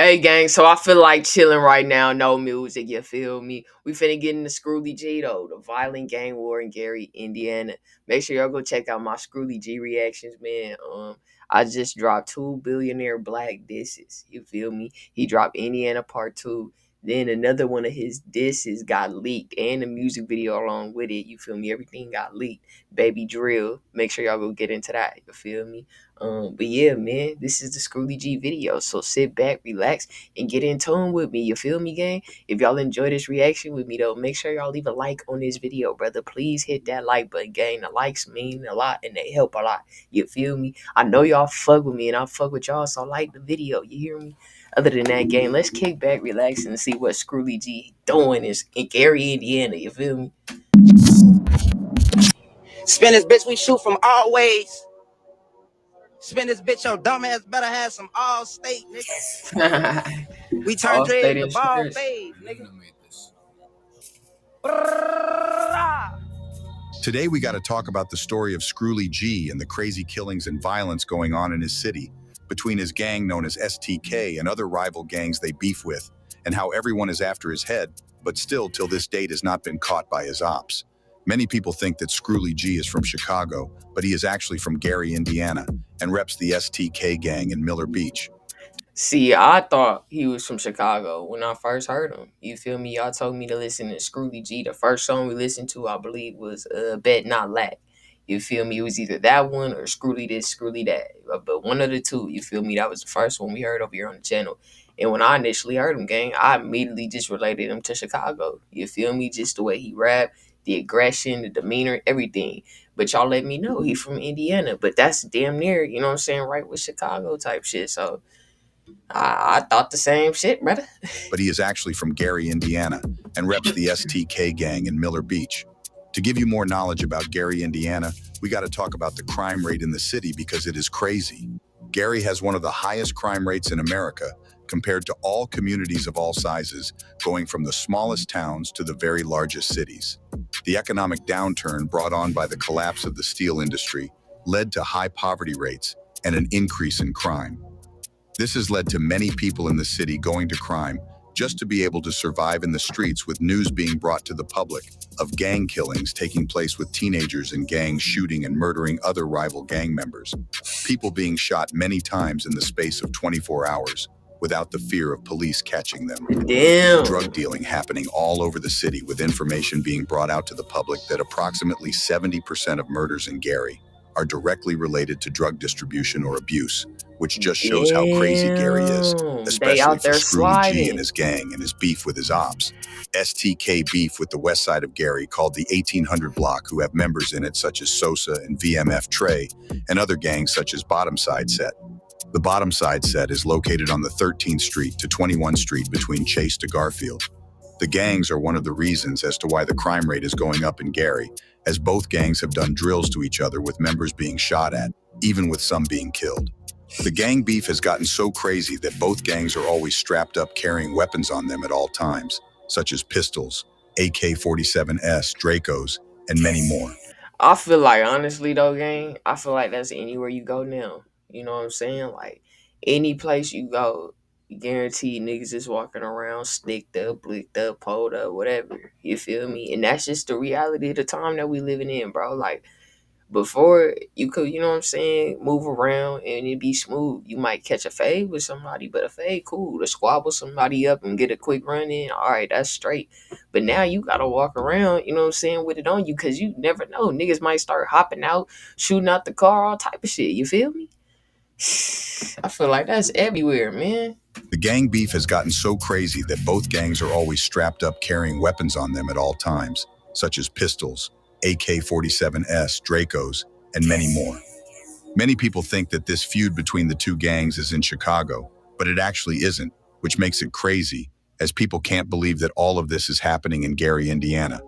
Hey gang, so I feel like chilling right now, no music, you feel me? We finna get into screwlyg though, the violent gang war in Gary, Indiana. Make sure y'all go check out my screwlyg reactions, man. I just dropped 2 billionaire black disses. You feel me? He dropped Indiana Part 2. Then another one of his disses got leaked and the music video along with it. You feel me? Everything got leaked. Baby drill. Make sure y'all go get into that. You feel me? But yeah, man, this is the screwlyg video. So sit back, relax, and get in tune with me. You feel me, gang? If y'all enjoy this reaction with me, though, make sure y'all leave a like on this video, brother. Please hit that like button, gang. The likes mean a lot and they help a lot. You feel me? I know y'all fuck with me and I fuck with y'all, so like the video. You hear me? Other than that, gang, let's kick back, relax, and see what screwlyg doing is in Gary, Indiana. You feel me? Spin this bitch, we shoot from all ways. Spin this bitch, your dumb ass better have some all state, nigga. We turn All state dread to ball insurance. fade, nigga. Today we got to talk about the story of screwlyg and the crazy killings and violence going on in his city, between his gang known as STK and other rival gangs they beef with, and how everyone is after his head, but still till this date has not been caught by his ops. Many people think that screwlyg is from Chicago, but he is actually from Gary, Indiana, and reps the STK gang in Miller Beach. See, I thought he was from Chicago when I first heard him. You feel me? Y'all told me to listen to screwlyg. The first song we listened to, I believe, was Bet Not Lack. You feel me? It was either that one or Screwly this, Screwly that. But one of the two, you feel me? That was the first one we heard over here on the channel. And when I initially heard him, gang, I immediately just related him to Chicago. You feel me? Just the way he rapped, the aggression, the demeanor, everything. But y'all let me know he from Indiana. But that's damn near, you know what I'm saying, right with Chicago type shit. So I thought the same shit, brother. But he is actually from Gary, Indiana, and reps the STK gang in Miller Beach. To give you more knowledge about Gary, Indiana, we got to talk about the crime rate in the city because it is crazy. Gary has one of the highest crime rates in America compared to all communities of all sizes, going from the smallest towns to the very largest cities. The economic downturn brought on by the collapse of the steel industry led to high poverty rates and an increase in crime. This has led to many people in the city going to crime just to be able to survive in the streets, with news being brought to the public of gang killings taking place with teenagers in gangs shooting and murdering other rival gang members. People being shot many times in the space of 24 hours without the fear of police catching them. Damn. Drug dealing happening all over the city, with information being brought out to the public that approximately 70% of murders in Gary are directly related to drug distribution or abuse, which just shows how crazy Gary is, Damn. They especially out for there screwlyg and sliding. his gang and his beef with his ops. STK beef with the west side of Gary, called the 1800 block, who have members in it such as Sosa and VMF Trey, and other gangs such as Bottom Side Set. The Bottom Side Set is located on the 13th Street to 21st Street between Chase to Garfield. The gangs are one of the reasons as to why the crime rate is going up in Gary, as both gangs have done drills to each other with members being shot at, even with some being killed. The gang beef has gotten so crazy that both gangs are always strapped up carrying weapons on them at all times, such as pistols, AK-47s, Dracos, and many more. I feel like, honestly though, gang, I feel like that's anywhere you go now. You know what I'm saying? Like any place you go, guaranteed niggas is walking around sticked up, blicked up, pulled up, whatever. You feel me? And that's just the reality of the time that we living in, bro. Like before you could, you know what I'm saying, move around and it be smooth. You might catch a fade with somebody, but a fade cool. To squabble somebody up and get a quick run in, all right, that's straight. But now you gotta walk around, you know what I'm saying, with it on you, because you never know. Niggas might start hopping out, shooting out the car, all type of shit. You feel me? I feel like that's everywhere, man. The gang beef has gotten so crazy that both gangs are always strapped up carrying weapons on them at all times, such as pistols, AK-47s, Dracos, and many more. Many people think that this feud between the two gangs is in Chicago, but it actually isn't, which makes it crazy, as people can't believe that all of this is happening in Gary, Indiana.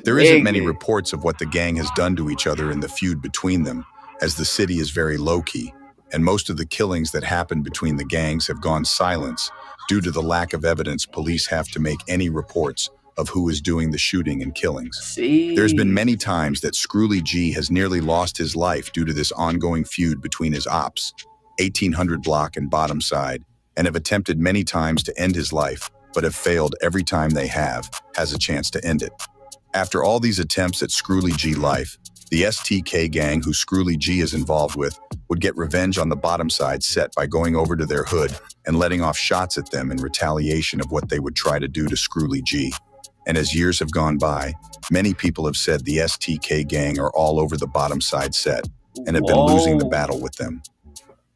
There isn't many Nigga. reports of what the gang has done to each other in the feud between them, as the city is very low-key, and most of the killings that happen between the gangs have gone silent due to the lack of evidence. Police have to make any reports of who is doing the shooting and killings. There's been See. many times that screwlyg has nearly lost his life due to this ongoing feud between his ops, 1800 block and Bottom Side, and have attempted many times to end his life, but have failed every time they has a chance to end it. After all these attempts at screwlyg life, the STK gang who screwlyg is involved with would get revenge on the bottom side set by going over to their hood and letting off shots at them in retaliation of what they would try to do to screwlyg. And as years have gone by, many people have said the STK gang are all over the bottom side set and have been losing the battle with them.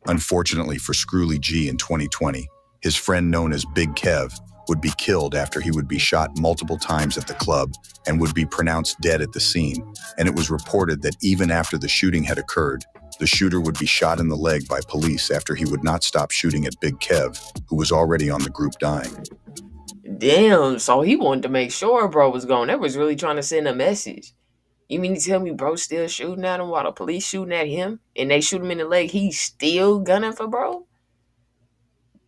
Unfortunately for screwlyg in 2020, his friend known as Big Kev would be killed after he would be shot multiple times at the club and would be pronounced dead at the scene. And it was reported that even after the shooting had occurred, the shooter would be shot in the leg by police after he would not stop shooting at Big Kev, who was already on the group dying. Damn, so he wanted to make sure bro was gone. They was really trying to send a message. You mean to tell me bro still shooting at him while the police shooting at him and they shoot him in the leg? He's still gunning for bro?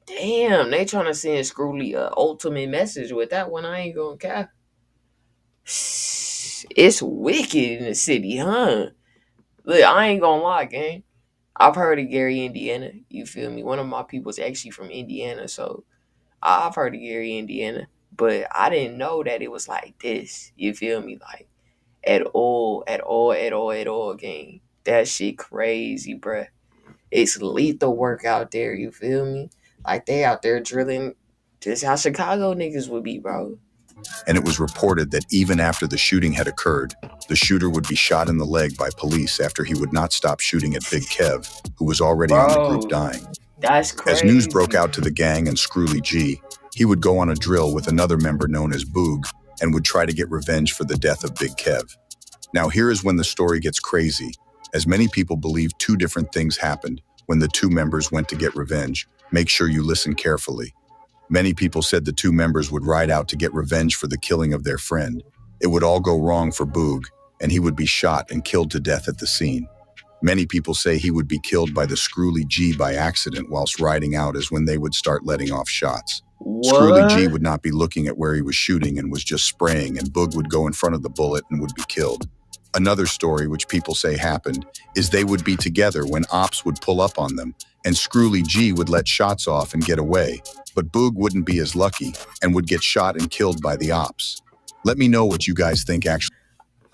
Damn, they trying to send Screwly a ultimate message with that one. I ain't gonna cap. It's wicked in the city, huh? Look, I ain't gonna lie, gang. I've heard of Gary, Indiana. You feel me? One of my people's actually from Indiana, so I've heard of Gary, Indiana. But I didn't know that it was like this. You feel me? Like at all, at all, at all, at all, gang. That shit crazy, bruh. It's lethal work out there, you feel me? Like they out there drilling just how Chicago niggas would be, bro. And it was reported that even after the shooting had occurred, the shooter would be shot in the leg by police after he would not stop shooting at Big Kev, who was already on the group dying. That's crazy. As news broke out to the gang and screwlyg, he would go on a drill with another member known as Boog and would try to get revenge for the death of Big Kev. Now here is when the story gets crazy, as many people believe two different things happened when the two members went to get revenge. Make sure you listen carefully. Many people said the two members would ride out to get revenge for the killing of their friend. It would all go wrong for Boog, and he would be shot and killed to death at the scene. Many people say he would be killed by the screwlyg by accident whilst riding out, as when they would start letting off shots. Screwlyg would not be looking at where he was shooting and was just spraying, and Boog would go in front of the bullet and would be killed. Another story which people say happened is they would be together when opps would pull up on them, and screwlyg would let shots off and get away, but Boog wouldn't be as lucky and would get shot and killed by the opps. Let me know what you guys think actually.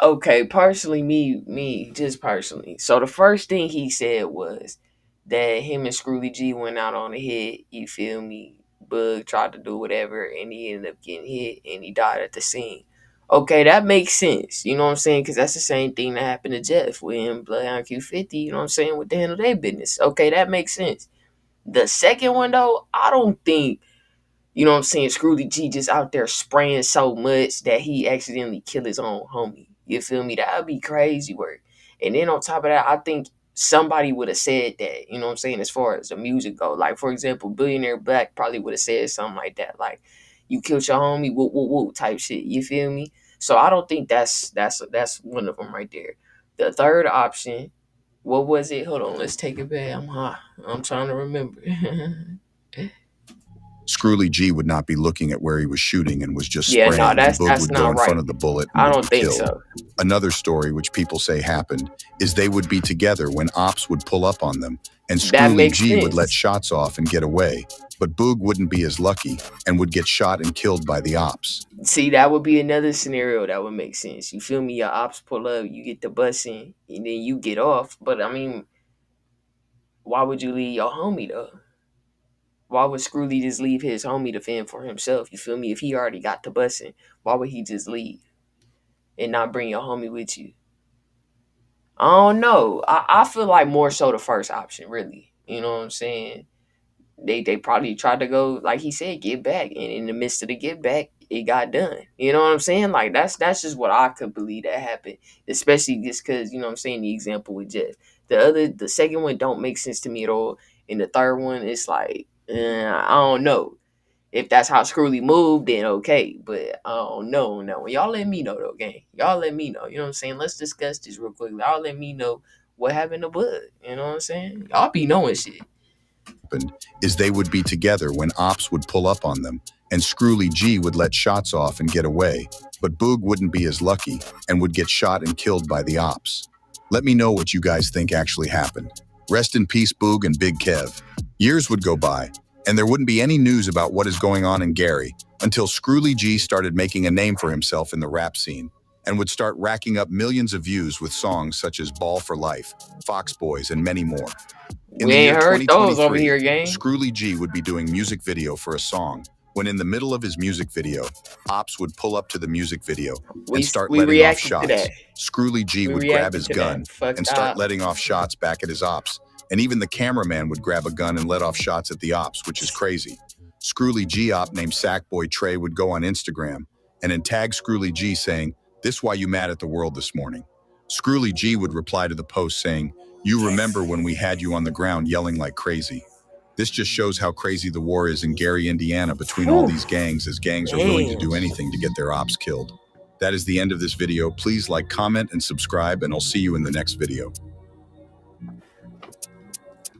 Okay, personally, just personally. So the first thing he said was that him and screwlyg went out on a hit, you feel me? Bug tried to do whatever and he ended up getting hit and he died at the scene. Okay, that makes sense. You know what I'm saying? Because that's the same thing that happened to Jeff with him, Bloodhound Q50. You know what I'm saying? With the handle their business. Okay, that makes sense. The second one, though, I don't think, you know what I'm saying, screwlyg just out there spraying so much that he accidentally killed his own homie. You feel me? That would be crazy work. And then on top of that, I think somebody would have said that, you know what I'm saying, as far as the music go. Like, for example, Billionaire Black probably would have said something like that. Like, you killed your homie, whoop, whoop, whoop, type shit. You feel me? So I don't think that's one of them right there. The third option, what was it? Hold on, let's take it back. I'm hot. I'm trying to remember. Screwlyg would not be looking at where he was shooting and was just Yeah, spraying, no, and Boog that's would go not in right. front of the bullet and I would don't be think killed. so. Another story which people say happened is they would be together when opps would pull up on them, and That makes screwlyg would let sense. shots off and get away, but Boog wouldn't be as lucky and would get shot and killed by the opps. See, that would be another scenario that would make sense. You feel me? Your ops pull up, you get the bus in, and then you get off. But I mean, why would you leave your homie though? Why would Screwly just leave his homie to fend for himself? You feel me? If he already got the bus in, why would he just leave and not bring your homie with you? I don't know. I feel like more so the first option, really. You know what I'm saying? They probably tried to go, like he said, get back, and in the midst of the get back, it got done. You know what I'm saying? Like that's just what I could believe that happened, especially just because, you know what I'm saying, the example with Jeff. The second one don't make sense to me at all, and the third one, it's like I don't know if that's how Screwly moved, then okay, but I don't know. Now, y'all let me know though, gang. Y'all let me know. You know what I'm saying? Let's discuss this real quick. Y'all let me know what happened to Bud. You know what I'm saying? Y'all be knowing shit. Is they would be together when opps would pull up on them, and screwlyg would let shots off and get away, but Boog wouldn't be as lucky and would get shot and killed by the opps. Let me know what you guys think actually happened. Rest in peace, Boog and Big Kev. Years would go by, And there wouldn't be any news about what is going on in Gary until screwlyg started making a name for himself in the rap scene and would start racking up millions of views with songs such as Ball for Life, Fox Boys, and many more. In We the year ain't heard those over 2023, here, gang. screwlyg would be doing music video for a song when in the middle of his music video, Ops would pull up to the music video and start We letting off reacted to shots. that. screwlyg We would grab reacted his to gun that. Fucked and start up. letting off shots back at his Ops. And even the cameraman would grab a gun and let off shots at the Ops, which is crazy. screwlyg op named Sackboy Trey would go on Instagram and then tag screwlyg saying, "This why you mad at the world this morning." screwlyg would reply to the post saying, "You remember when we had you on the ground yelling like crazy." This just shows how crazy the war is in Gary, Indiana between all these gangs, as gangs are willing to do anything to get their ops killed. That is the end of this video. Please like, comment, and subscribe, and I'll see you in the next video.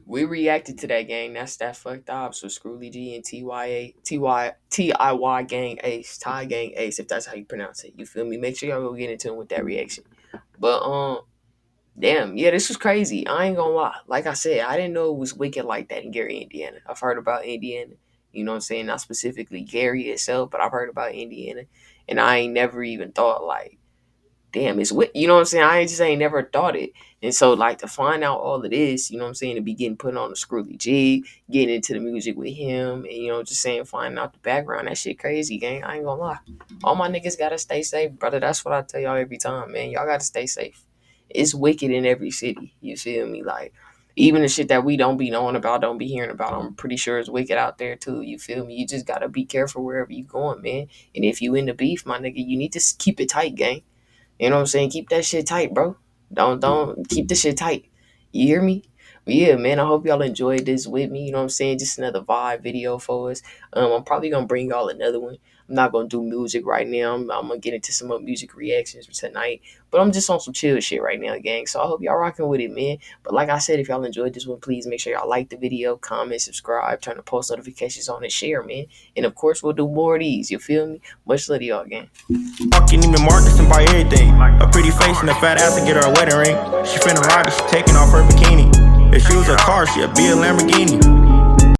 We reacted to that, gang. That's that fucked up. So screwlyg and TIY gang ace, Ty gang ace, if that's how you pronounce it. You feel me? Make sure y'all go get into it with that reaction. But damn, yeah, this was crazy. I ain't gonna lie. Like I said, I didn't know it was wicked like that in Gary, Indiana. I've heard about Indiana, you know what I'm saying? Not specifically Gary itself, but I've heard about Indiana. And I ain't never even thought like, damn, it's what, you know what I'm saying? I just ain't never thought it. And so like to find out all of this, you know what I'm saying, to be getting put on the screwlyg, getting into the music with him, and you know, just saying finding out the background, that shit crazy, gang. I ain't gonna lie. All my niggas gotta stay safe, brother. That's what I tell y'all every time, man. Y'all gotta stay safe. It's wicked in every city. You feel me? Like even the shit that we don't be knowing about, don't be hearing about, I'm pretty sure it's wicked out there too. You feel me? You just gotta be careful wherever you going, man. And if you in the beef, my nigga, you need to keep it tight, gang. You know what I'm saying? Keep that shit tight, bro. Don't keep the shit tight. You hear me? But yeah, man, I hope y'all enjoyed this with me. You know what I'm saying? Just another vibe video for us. I'm probably gonna bring y'all another one. I'm not gonna do music right now. I'm gonna get into some more music reactions tonight. But I'm just on some chill shit right now, gang. So I hope y'all rocking with it, man. But like I said, if y'all enjoyed this one, please make sure y'all like the video, comment, subscribe, turn the post notifications on, and share, man. And of course, we'll do more of these. You feel me? Much love to y'all, gang. Fucking even Marcus and buy everything. A pretty face and a fat ass to get her a wedding ring. She finna ride it, she taking off her bikini. If she was a car, she'd be a Lamborghini.